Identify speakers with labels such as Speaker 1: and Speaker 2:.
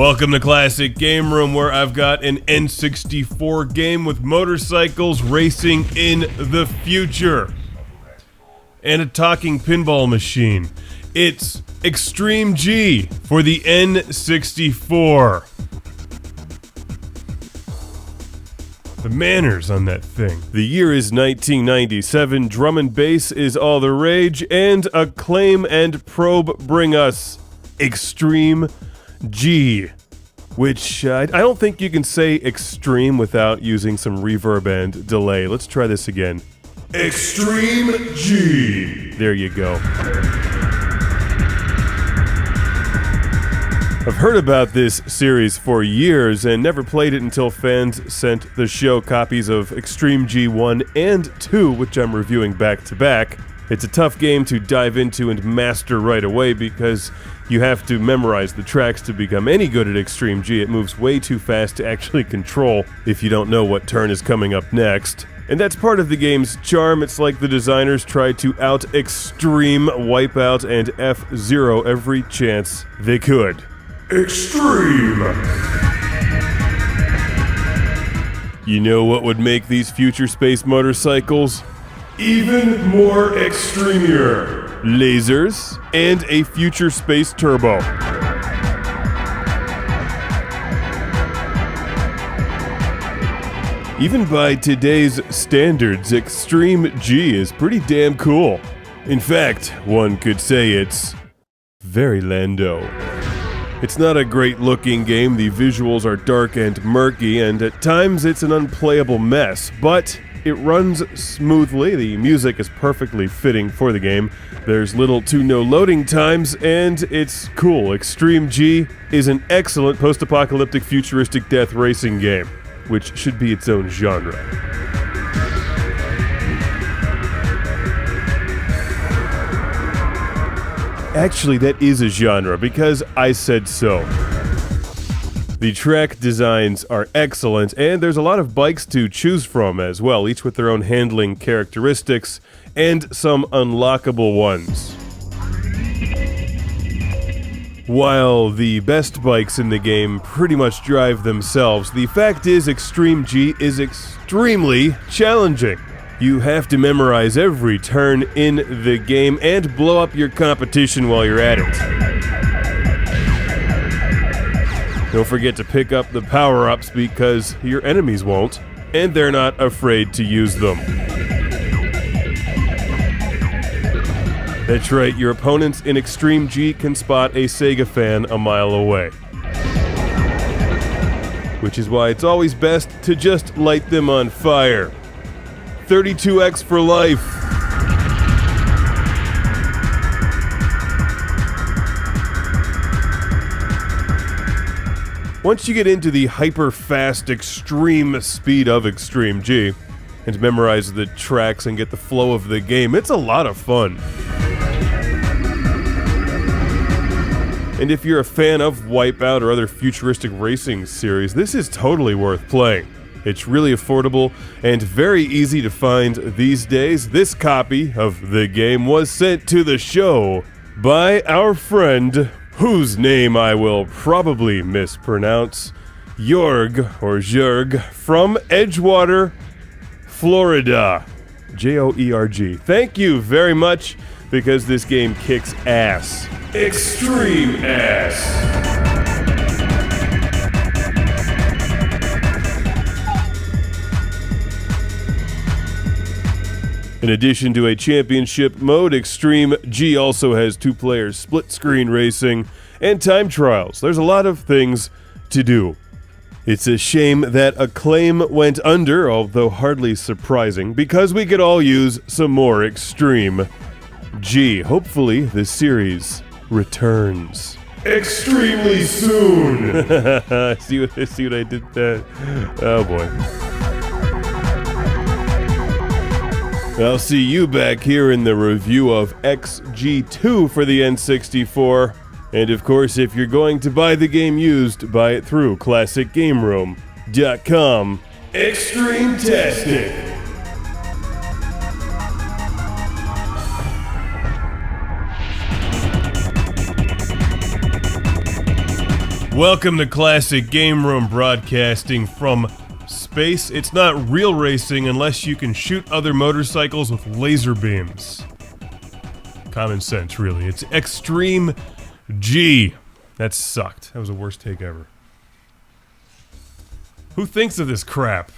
Speaker 1: Welcome to Classic Game Room, where I've got an N64 game with motorcycles racing in the future. And a talking pinball machine. It's Extreme G for the N64. The manners on that thing. The year is 1997, drum and bass is all the rage, and Acclaim and Probe bring us Extreme G, which I don't think you can say extreme without using some reverb and delay. Let's try this again. Extreme G. There you go. I've heard about this series for years and never played it until fans sent the show copies of Extreme G 1 and 2, which I'm reviewing back to back. It's a tough game to dive into and master right away because you have to memorize the tracks to become any good at Extreme G. It moves way too fast to actually control if you don't know what turn is coming up next. And that's part of the game's charm. It's like the designers tried to out-extreme Wipeout and F-Zero every chance they could. Extreme! You know what would make these future space motorcycles even more extremier? Lasers and a future space turbo. Even by today's standards, Extreme G is pretty damn cool. In fact, one could say it's very Lando. It's not a great-looking game, the visuals are dark and murky, and at times it's an unplayable mess, but it runs smoothly, the music is perfectly fitting for the game, there's little to no loading times, and it's cool. Extreme G is an excellent post-apocalyptic futuristic death racing game, which should be its own genre. Actually, that is a genre, because I said so. The track designs are excellent, and there's a lot of bikes to choose from as well, each with their own handling characteristics, and some unlockable ones. While the best bikes in the game pretty much drive themselves, the fact is Extreme G is extremely challenging. You have to memorize every turn in the game and blow up your competition while you're at it. Don't forget to pick up the power-ups because your enemies won't, and they're not afraid to use them. That's right, your opponents in Extreme G can spot a Sega fan a mile away. Which is why it's always best to just light them on fire. 32X for life. Once you get into the hyper-fast extreme speed of Extreme G and memorize the tracks and get the flow of the game, it's a lot of fun. And if you're a fan of Wipeout or other futuristic racing series, this is totally worth playing. It's really affordable and very easy to find these days. This copy of the game was sent to the show by our friend, whose name I will probably mispronounce, Jorg, from Edgewater, Florida. Joerg. Thank you very much, because this game kicks ass. Extreme ass. In addition to a championship mode, Extreme G also has two-player split-screen racing and time trials. There's a lot of things to do. It's a shame that Acclaim went under, although hardly surprising, because we could all use some more Extreme G. Hopefully, the series returns extremely soon. see what I did there? Oh boy. I'll see you back here in the review of XG2 for the N64. And of course, if you're going to buy the game used, buy it through ClassicGameRoom.com. Extreme-tastic! Welcome to Classic Game Room, broadcasting from space. It's not real racing unless you can shoot other motorcycles with laser beams. Common sense, really. It's Extreme G. That sucked. That was the worst take ever. Who thinks of this crap?